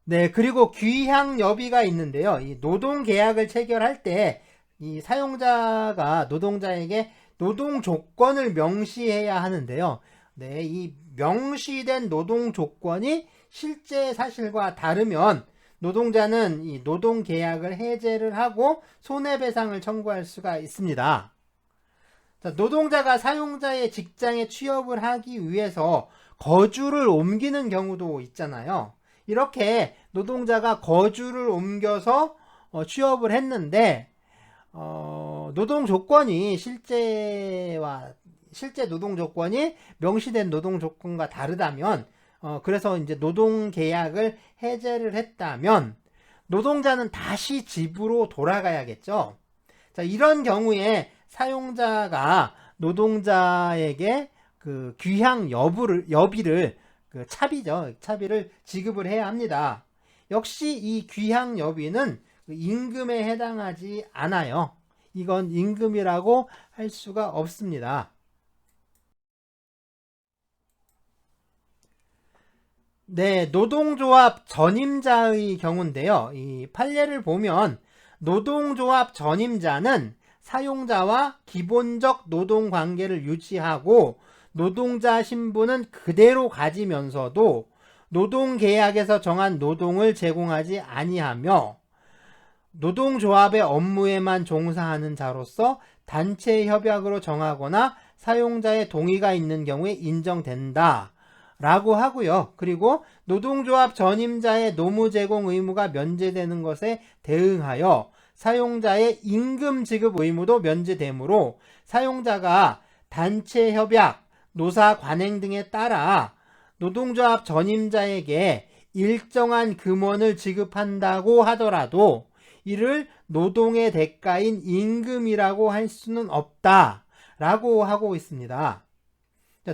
S1: 네, 그리고 귀향여비가 있는데요. 이 노동계약을 체결할 때 이 사용자가 노동자에게 노동 조건을 명시해야 하는데요. 네, 이 명시된 노동 조건이 실제 사실과 다르면 노동자는 이 노동계약을 해제를 하고 손해배상을 청구할 수가 있습니다. 자, 노동자가 사용자의 직장에 취업을 하기 위해서 거주를 옮기는 경우도 있잖아요. 이렇게 노동자가 거주를 옮겨서 취업을 했는데 노동 조건이 실제 노동 조건이 명시된 노동 조건과 다르다면 그래서 이제 노동 계약을 해제를 했다면 노동자는 다시 집으로 돌아가야겠죠. 자, 이런 경우에 사용자가 노동자에게 그 귀향 여비를 그 차비를 지급을 해야 합니다. 역시 이 귀향 여비는 임금에 해당하지 않아요. 이건 임금이라고 할 수가 없습니다. 네, 노동조합 전임자의 경우인데요. 이 판례를 보면 노동조합 전임자는 사용자와 기본적 노동관계를 유지하고 노동자 신분은 그대로 가지면서도 노동계약에서 정한 노동을 제공하지 아니하며 노동조합의 업무에만 종사하는 자로서 단체 협약으로 정하거나 사용자의 동의가 있는 경우에 인정된다 라고 하고요. 그리고 노동조합 전임자의 노무 제공 의무가 면제되는 것에 대응하여 사용자의 임금 지급 의무도 면제되므로 사용자가 단체 협약, 노사 관행 등에 따라 노동조합 전임자에게 일정한 금원을 지급한다고 하더라도 이를 노동의 대가인 임금이라고 할 수는 없다라고 하고 있습니다.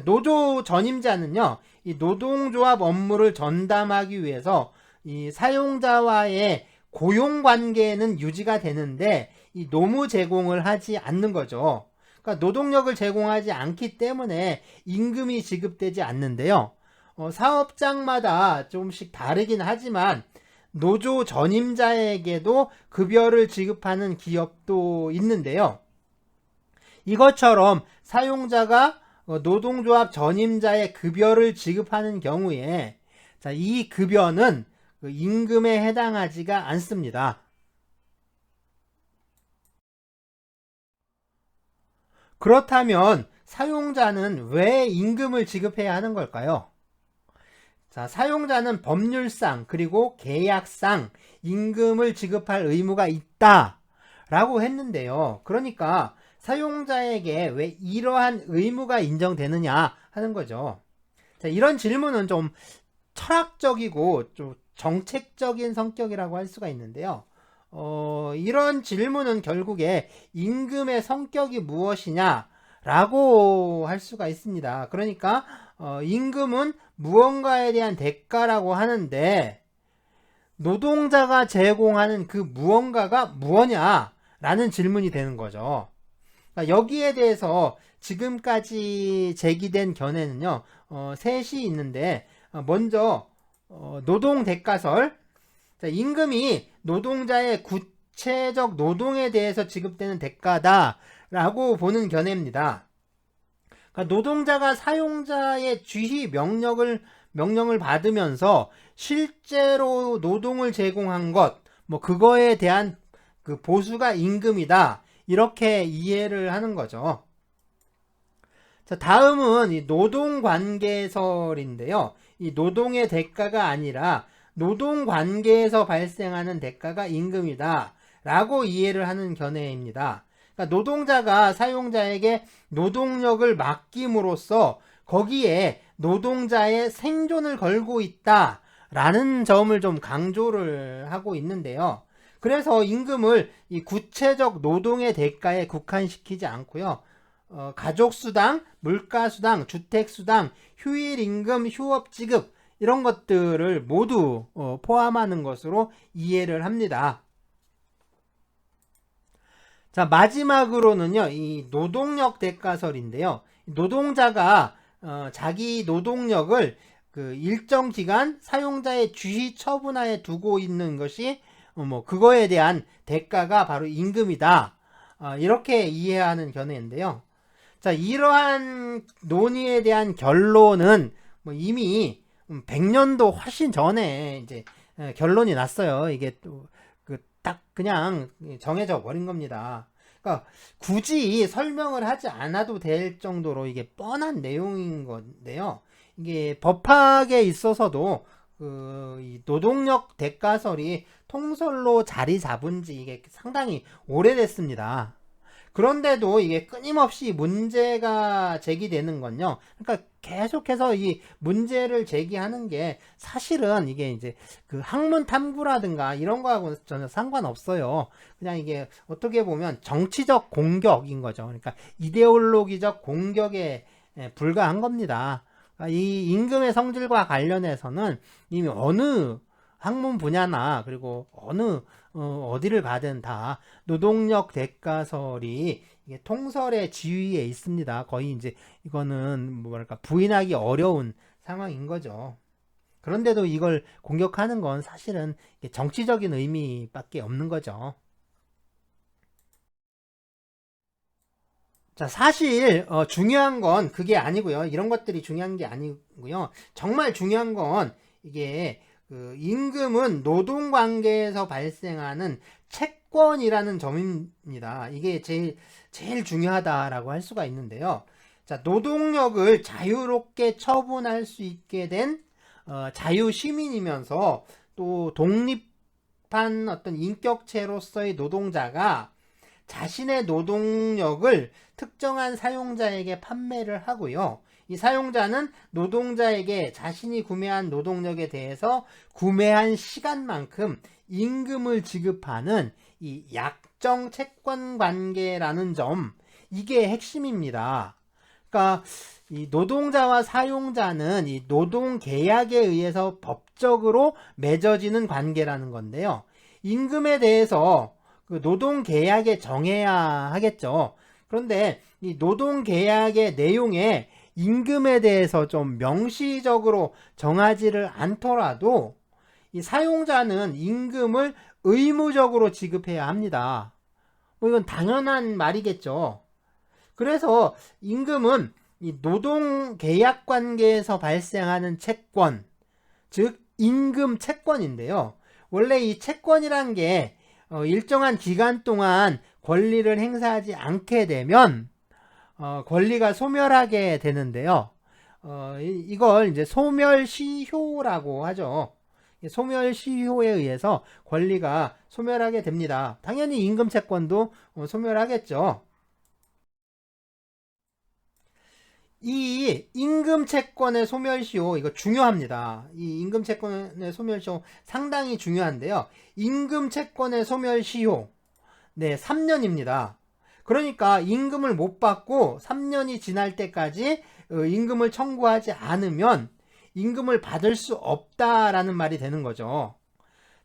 S1: 노조 전임자는요, 이 노동조합 업무를 전담하기 위해서 이 사용자와의 고용관계는 유지가 되는데 이 노무 제공을 하지 않는 거죠. 그러니까 노동력을 제공하지 않기 때문에 임금이 지급되지 않는데요. 사업장마다 조금씩 다르긴 하지만 노조 전임자에게도 급여를 지급하는 기업도 있는데요. 이것처럼 사용자가 노동조합 전임자의 급여를 지급하는 경우에 이 급여는 임금에 해당하지가 않습니다. 그렇다면 사용자는 왜 임금을 지급해야 하는 걸까요? 자, 사용자는 법률상 그리고 계약상 임금을 지급할 의무가 있다 라고 했는데요. 그러니까 사용자에게 왜 이러한 의무가 인정되느냐 하는 거죠. 자, 이런 질문은 좀 철학적이고 좀 정책적인 성격이라고 할 수가 있는데요. 이런 질문은 결국에 임금의 성격이 무엇이냐 라고 할 수가 있습니다. 그러니까 임금은 무언가에 대한 대가라고 하는데 노동자가 제공하는 그 무언가가 무엇냐 라는 질문이 되는 거죠. 그러니까 여기에 대해서 지금까지 제기된 견해는요, 셋이 있는데 먼저 노동대가설. 자, 임금이 노동자의 구체적 노동에 대해서 지급되는 대가다라고 보는 견해입니다. 그러니까 노동자가 사용자의 지휘 명령을 받으면서 실제로 노동을 제공한 것, 그거에 대한 그 보수가 임금이다. 이렇게 이해를 하는 거죠. 자, 다음은 이 노동관계설인데요. 이 노동의 대가가 아니라 노동관계에서 발생하는 대가가 임금이다 라고 이해를 하는 견해입니다. 그러니까 노동자가 사용자에게 노동력을 맡김으로써 거기에 노동자의 생존을 걸고 있다 라는 점을 좀 강조를 하고 있는데요. 그래서 임금을 이 구체적 노동의 대가에 국한시키지 않고요. 가족수당, 물가수당, 주택수당, 휴일임금, 휴업지급 이런 것들을 모두 포함하는 것으로 이해를 합니다. 자, 마지막으로는요, 이 노동력 대가설인데요. 노동자가 자기 노동력을 그 일정 기간 사용자의 주의 처분하에 두고 있는 것이 뭐 그거에 대한 대가가 바로 임금이다. 이렇게 이해하는 견해인데요. 자, 이러한 논의에 대한 결론은 뭐 이미 100년도 훨씬 전에 이제 결론이 났어요. 이게 또 그 딱 그냥 정해져 버린 겁니다. 그러니까 굳이 설명을 하지 않아도 될 정도로 이게 뻔한 내용인 건데요. 이게 법학에 있어서도 이 노동력 대가설이 통설로 자리 잡은 지 이게 상당히 오래됐습니다. 그런데도 이게 끊임없이 문제가 제기되는 건요. 그러니까 계속해서 이 문제를 제기하는 게 사실은 이게 이제 그 학문 탐구라든가 이런 거하고는 전혀 상관없어요. 그냥 이게 어떻게 보면 정치적 공격인 거죠. 그러니까 이데올로기적 공격에 불과한 겁니다. 이 임금의 성질과 관련해서는 이미 어느 학문 분야나 그리고 어느 어디를 가든 다 노동력 대가설이 이게 통설의 지위에 있습니다. 거의 이제 이거는 뭐랄까 부인하기 어려운 상황인 거죠. 그런데도 이걸 공격하는 건 사실은 정치적인 의미밖에 없는 거죠. 자, 사실 중요한 건 그게 아니고요. 이런 것들이 중요한 게 아니고요. 정말 중요한 건 이게 그 임금은 노동관계에서 발생하는 채권이라는 점입니다. 이게 제일 중요하다라고 할 수가 있는데요. 자, 노동력을 자유롭게 처분할 수 있게 된 자유시민이면서 또 독립한 어떤 인격체로서의 노동자가 자신의 노동력을 특정한 사용자에게 판매를 하고요. 이 사용자는 노동자에게 자신이 구매한 노동력에 대해서 구매한 시간만큼 임금을 지급하는 이 약정 채권 관계라는 점, 이게 핵심입니다. 그러니까 이 노동자와 사용자는 이 노동 계약에 의해서 법적으로 맺어지는 관계라는 건데요. 임금에 대해서 그 노동 계약에 정해야 하겠죠. 그런데 이 노동 계약의 내용에 임금에 대해서 좀 명시적으로 정하지를 않더라도 이 사용자는 임금을 의무적으로 지급해야 합니다. 뭐 이건 당연한 말이겠죠. 그래서 임금은 이 노동 계약 관계에서 발생하는 채권, 즉 임금 채권인데요. 원래 이 채권이란 게 일정한 기간 동안 권리를 행사하지 않게 되면 권리가 소멸하게 되는데요. 이걸 이제 소멸시효라고 하죠. 소멸시효에 의해서 권리가 소멸하게 됩니다. 당연히 임금 채권도 소멸하겠죠. 이 임금 채권의 소멸시효, 이거 중요합니다. 이 임금 채권의 소멸시효 상당히 중요한데요. 임금 채권의 소멸시효, 네, 3년입니다. 그러니까 임금을 못 받고 3년이 지날 때까지 임금을 청구하지 않으면 임금을 받을 수 없다라는 말이 되는 거죠.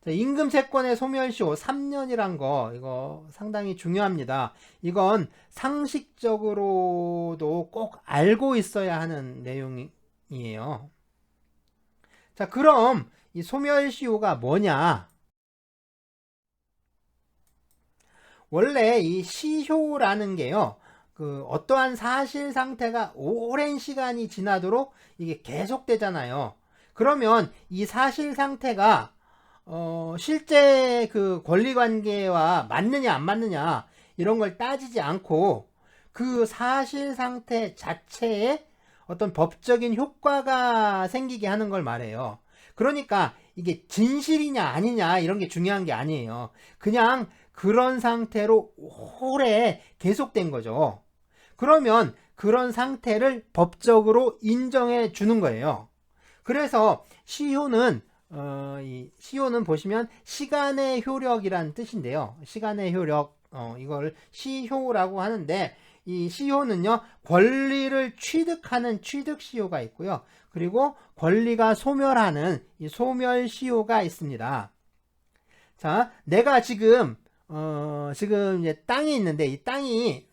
S1: 임금 채권의 소멸시효 3년이란 거, 이거 상당히 중요합니다. 이건 상식적으로도 꼭 알고 있어야 하는 내용이에요. 자, 그럼 이 소멸시효가 뭐냐? 원래 이 시효라는 게요, 그 어떠한 사실 상태가 오랜 시간이 지나도록 이게 계속되잖아요. 그러면 이 사실 상태가 실제 그 권리 관계와 맞느냐 안 맞느냐 이런 걸 따지지 않고 그 사실 상태 자체에 어떤 법적인 효과가 생기게 하는 걸 말해요. 그러니까 이게 진실이냐 아니냐 이런 게 중요한 게 아니에요. 그냥 그런 상태로 오래 계속된 거죠. 그러면 그런 상태를 법적으로 인정해 주는 거예요. 그래서 시효는 이 시효는 보시면 시간의 효력이란 뜻인데요. 시간의 효력, 이걸 시효라고 하는데, 이 시효는요, 권리를 취득하는 취득시효가 있고요. 그리고 권리가 소멸하는 이 소멸시효가 있습니다. 자, 내가 지금 이제 땅이 있는데, 이 땅이,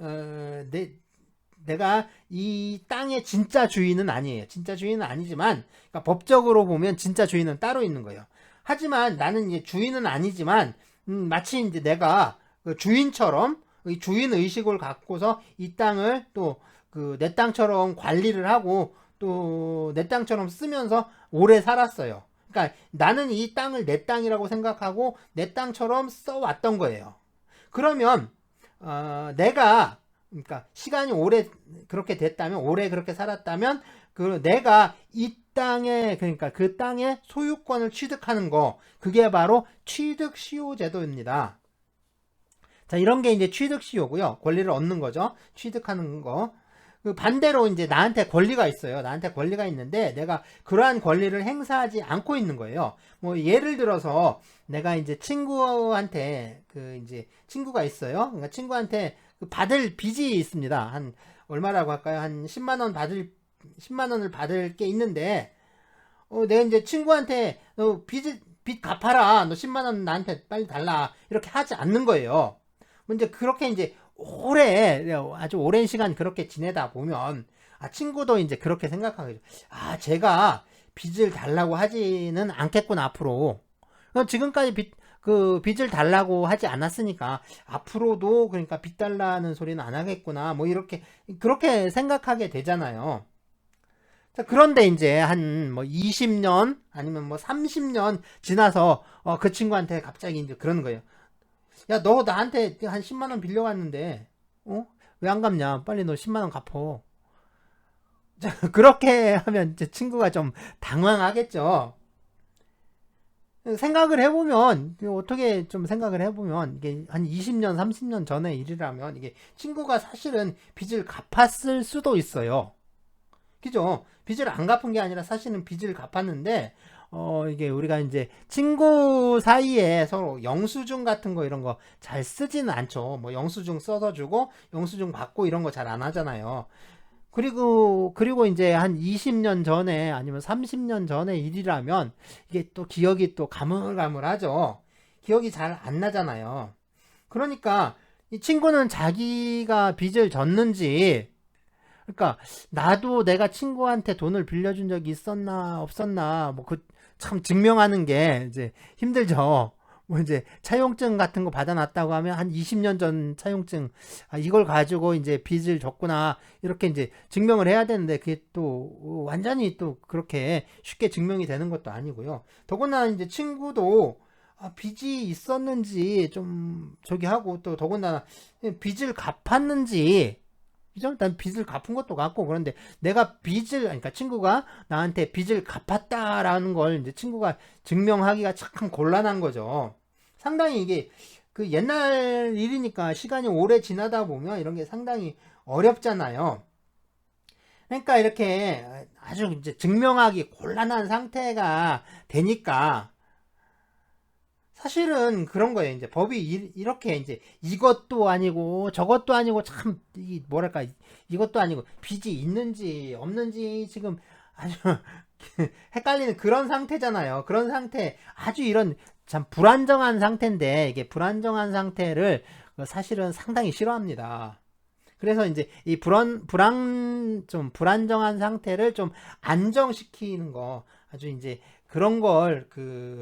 S1: 내가 이 땅의 진짜 주인은 아니에요. 진짜 주인은 아니지만, 그러니까 법적으로 보면 진짜 주인은 따로 있는 거예요. 하지만 나는 이제 주인은 아니지만, 마치 이제 내가 그 주인처럼 주인 의식을 갖고서 이 땅을 또 그 내 땅처럼 관리를 하고 또 내 땅처럼 쓰면서 오래 살았어요. 그러니까 나는 이 땅을 내 땅이라고 생각하고 내 땅처럼 써왔던 거예요. 그러면 내가 그러니까 시간이 오래 그렇게 됐다면 오래 그렇게 살았다면 그 내가 이 땅에 그러니까 그 땅의 소유권을 취득하는 거 그게 바로 취득시효 제도입니다. 자, 이런 게 이제 취득시효고요. 권리를 얻는 거죠. 취득하는 거. 그 반대로 이제 나한테 권리가 있어요. 나한테 권리가 있는데 내가 그러한 권리를 행사하지 않고 있는 거예요. 뭐 예를 들어서 내가 이제 친구한테 그 이제 친구가 있어요. 그러니까 친구한테 받을 빚이 있습니다. 한 얼마라고 할까요? 한 10만 원 받을 10만 원을 받을 게 있는데 내가 이제 친구한테 너 빚 갚아라. 너 10만 원 나한테 빨리 달라. 이렇게 하지 않는 거예요. 이제 그렇게 이제 아주 오랜 시간 그렇게 지내다 보면 친구도 이제 그렇게 생각하겠죠. 제가 빚을 달라고 하지는 않겠구나 앞으로. 지금까지 빚을 달라고 하지 않았으니까 앞으로도 그러니까 빚 달라는 소리는 안 하겠구나. 뭐 이렇게 그렇게 생각하게 되잖아요. 자, 그런데 이제 한 뭐 20년 아니면 뭐 30년 지나서 그 친구한테 갑자기 이제 그러는 거예요. 야, 너 나한테 한 10만 원 빌려갔는데, 왜 안 갚냐? 빨리 너 10만 원 갚어. 자, 그렇게 하면 이제 친구가 좀 당황하겠죠. 생각을 해보면, 어떻게 좀 생각을 해보면, 이게 한 20년, 30년 전의 일이라면, 이게 친구가 사실은 빚을 갚았을 수도 있어요. 그죠? 빚을 안 갚은 게 아니라 사실은 빚을 갚았는데, 이게 우리가 이제 친구 사이에 서로 영수증 같은 거 이런 거 잘 쓰지는 않죠. 뭐 영수증 써서 주고 영수증 받고 이런 거 잘 안 하잖아요. 그리고 이제 한 20년 전에 아니면 30년 전의 일이라면 이게 또 기억이 또 가물가물하죠. 기억이 잘 안 나잖아요. 그러니까 이 친구는 자기가 빚을 졌는지 그러니까 나도 내가 친구한테 돈을 빌려준 적이 있었나 없었나 뭐 참 증명하는 게 이제 힘들죠. 뭐 이제 차용증 같은 거 받아놨다고 하면 한 20년 전 차용증 이걸 가지고 이제 빚을 졌구나 이렇게 이제 증명을 해야 되는데 그게 또 완전히 또 그렇게 쉽게 증명이 되는 것도 아니고요. 더구나 이제 친구도 빚이 있었는지 좀 저기 하고 또 더군다나 빚을 갚았는지 그죠? 난 빚을 갚은 것도 같고 그런데 내가 그러니까 친구가 나한테 빚을 갚았다라는 걸 이제 친구가 증명하기가 참 곤란한 거죠. 상당히 이게 그 옛날 일이니까 시간이 오래 지나다 보면 이런 게 상당히 어렵잖아요. 그러니까 이렇게 아주 이제 증명하기 곤란한 상태가 되니까 사실은 그런 거예요. 이제 법이 이렇게 이제 이것도 아니고 저것도 아니고 참 뭐랄까 이것도 아니고 빚이 있는지 없는지 지금 아주 헷갈리는 그런 상태잖아요. 그런 상태 아주 이런 참 불안정한 상태인데 이게 불안정한 상태를 사실은 상당히 싫어합니다. 그래서 이제 이 좀 불안정한 상태를 좀 안정시키는 거 아주 이제 그런 걸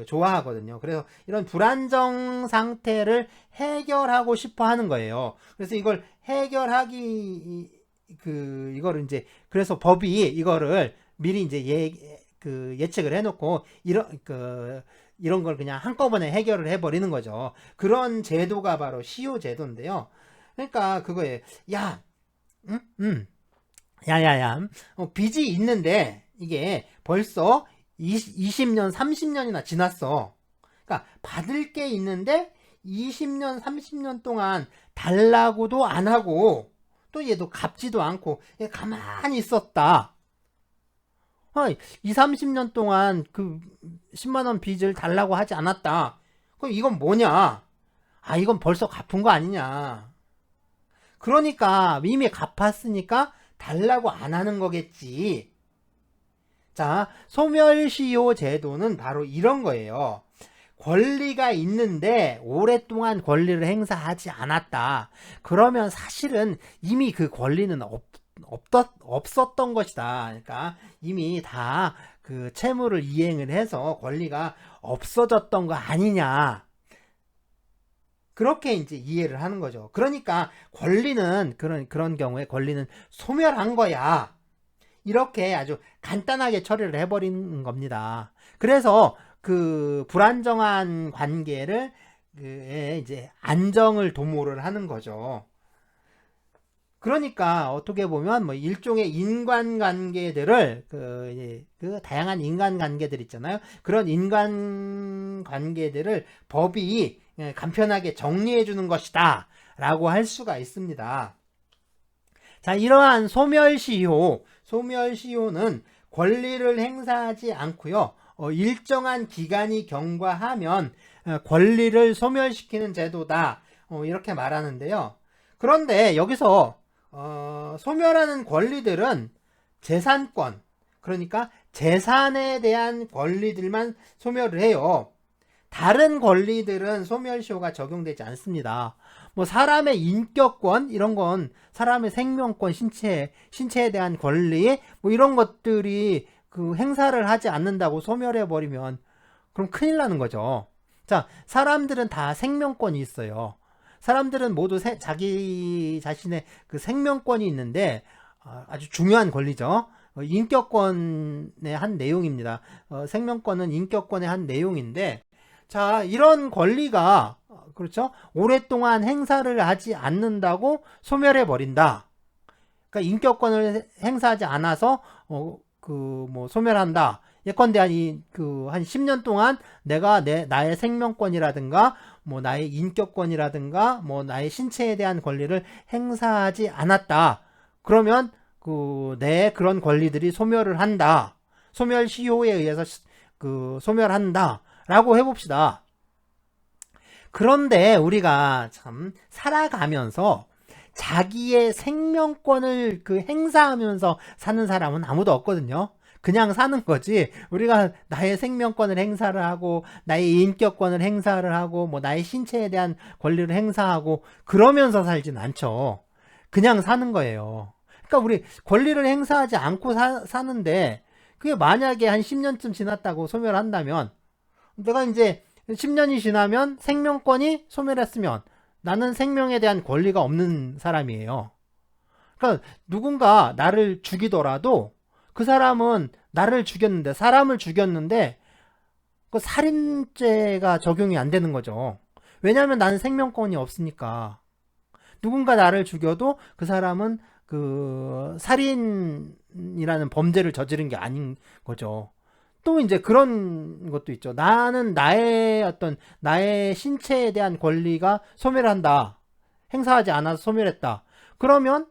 S1: 좋아하거든요. 그래서 이런 불안정 상태를 해결하고 싶어 하는 거예요. 그래서 이걸 해결하기 이거를 이제 그래서 법이 이거를 미리 이제 예측을 해놓고 이런 걸 그냥 한꺼번에 해결을 해버리는 거죠. 그런 제도가 바로 시효 제도인데요. 그러니까 그거에 야야야 빚이 있는데 이게 벌써 20년 30년이나 지났어. 그러니까 받을 게 있는데 20년 30년 동안 달라고도 안 하고 또 얘도 갚지도 않고 가만히 있었다. 2, 30년 동안 그 10만원 빚을 달라고 하지 않았다. 그럼 이건 뭐냐? 이건 벌써 갚은 거 아니냐. 그러니까 이미 갚았으니까 달라고 안 하는 거겠지. 자, 소멸시효 제도는 바로 이런 거예요. 권리가 있는데 오랫동안 권리를 행사하지 않았다. 그러면 사실은 이미 그 권리는 없었던 것이다. 그러니까 이미 다 그 채무를 이행을 해서 권리가 없어졌던 거 아니냐. 그렇게 이제 이해를 하는 거죠. 그러니까 권리는 그런 경우에 권리는 소멸한 거야. 이렇게 아주 간단하게 처리를 해버리는 겁니다. 그래서 그 불안정한 관계를 이제 안정을 도모를 하는 거죠. 그러니까 어떻게 보면 뭐 일종의 인간관계들을 그 다양한 인간관계들 있잖아요. 그런 인간관계들을 법이 간편하게 정리해 주는 것이다 라고 할 수가 있습니다. 자, 이러한 소멸시효는 권리를 행사하지 않고요. 일정한 기간이 경과하면 권리를 소멸시키는 제도다. 이렇게 말하는데요. 그런데 여기서 소멸하는 권리들은 재산권, 그러니까 재산에 대한 권리들만 소멸을 해요. 다른 권리들은 소멸시효가 적용되지 않습니다. 뭐 사람의 인격권 이런 건 사람의 생명권, 신체에 대한 권리 뭐 이런 것들이 그 행사를 하지 않는다고 소멸해 버리면 그럼 큰일 나는 거죠. 자, 사람들은 다 생명권이 있어요. 사람들은 모두 자기 자신의 그 생명권이 있는데 아주 중요한 권리죠. 인격권의 한 내용입니다. 생명권은 인격권의 한 내용인데, 자, 이런 권리가 그렇죠? 오랫동안 행사를 하지 않는다고 소멸해 버린다. 그러니까 인격권을 행사하지 않아서 뭐 소멸한다. 예컨대 한 10년 동안 내가 나의 생명권이라든가 뭐 나의 인격권이라든가 뭐 나의 신체에 대한 권리를 행사하지 않았다. 그러면 내 그런 권리들이 소멸을 한다. 소멸시효에 의해서 소멸한다. 라고 해봅시다. 그런데 우리가 참 살아가면서 자기의 생명권을 행사하면서 사는 사람은 아무도 없거든요. 그냥 사는 거지. 우리가 나의 생명권을 행사를 하고 나의 인격권을 행사를 하고 뭐 나의 신체에 대한 권리를 행사하고 그러면서 살진 않죠. 그냥 사는 거예요. 그러니까 우리 권리를 행사하지 않고 사는데 그게 만약에 한 10년쯤 지났다고 소멸한다면 내가 이제 10년이 지나면 생명권이 소멸했으면 나는 생명에 대한 권리가 없는 사람이에요. 그러니까 누군가 나를 죽이더라도 그 사람은 나를 죽였는데, 사람을 죽였는데 그 살인죄가 적용이 안 되는 거죠. 왜냐하면 나는 생명권이 없으니까. 누군가 나를 죽여도 그 사람은 살인이라는 범죄를 저지른 게 아닌 거죠. 또 이제 그런 것도 있죠. 나는 나의 신체에 대한 권리가 소멸한다. 행사하지 않아서 소멸했다. 그러면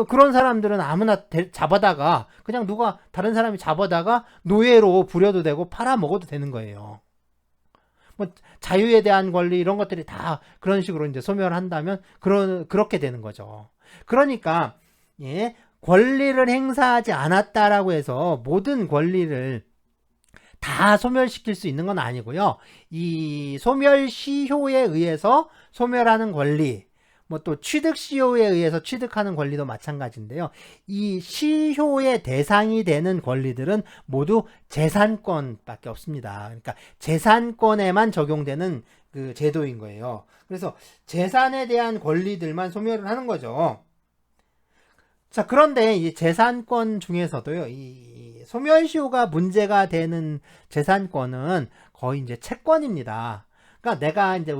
S1: 그런 사람들은 아무나 잡아다가 그냥 다른 사람이 잡아다가 노예로 부려도 되고 팔아먹어도 되는 거예요. 뭐 자유에 대한 권리 이런 것들이 다 그런 식으로 이제 소멸한다면 그렇게 되는 거죠. 그러니까 권리를 행사하지 않았다라고 해서 모든 권리를 다 소멸시킬 수 있는 건 아니고요. 이 소멸시효에 의해서 소멸하는 권리, 뭐 또 취득시효에 의해서 취득하는 권리도 마찬가지인데요. 이 시효의 대상이 되는 권리들은 모두 재산권밖에 없습니다. 그러니까 재산권에만 적용되는 그 제도인 거예요. 그래서 재산에 대한 권리들만 소멸을 하는 거죠. 자, 그런데 이 재산권 중에서도요, 이 소멸시효가 문제가 되는 재산권은 거의 이제 채권입니다. 그러니까 내가 이제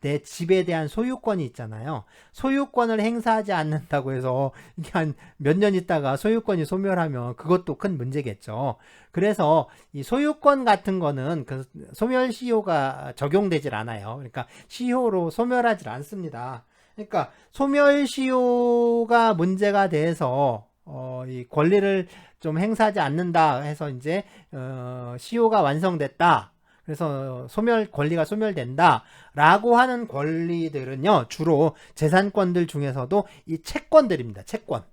S1: 내 집에 대한 소유권이 있잖아요. 소유권을 행사하지 않는다고 해서 이게 한 몇 년 있다가 소유권이 소멸하면 그것도 큰 문제겠죠. 그래서 이 소유권 같은 거는 소멸시효가 적용되질 않아요. 그러니까 시효로 소멸하지 않습니다. 그러니까 소멸시효가 문제가 돼서 이 권리를 좀 행사하지 않는다 해서 이제 시효가 완성됐다. 그래서 권리가 소멸된다 라고 하는 권리들은요, 주로 재산권들 중에서도 이 채권들입니다. 채권.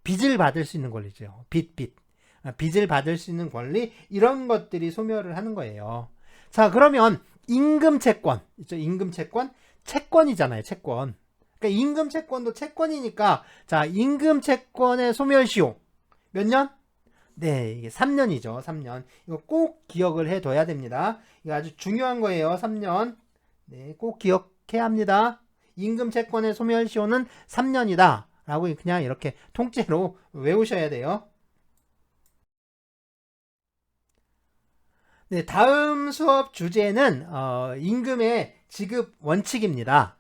S1: 빚을 받을 수 있는 권리죠. 빚을 받을 수 있는 권리, 이런 것들이 소멸을 하는 거예요. 자, 그러면 임금채권 있죠. 임금채권. 채권이잖아요. 채권. 그러니까 임금 채권도 채권이니까 자, 임금 채권의 소멸시효 몇 년? 네, 이게 3년이죠. 3년. 이거 꼭 기억을 해둬야 됩니다. 이거 아주 중요한 거예요. 3년. 네, 꼭 기억해야 합니다. 임금 채권의 소멸시효는 3년이다. 라고 그냥 이렇게 통째로 외우셔야 돼요. 네, 다음 수업 주제는 임금의 지급 원칙입니다.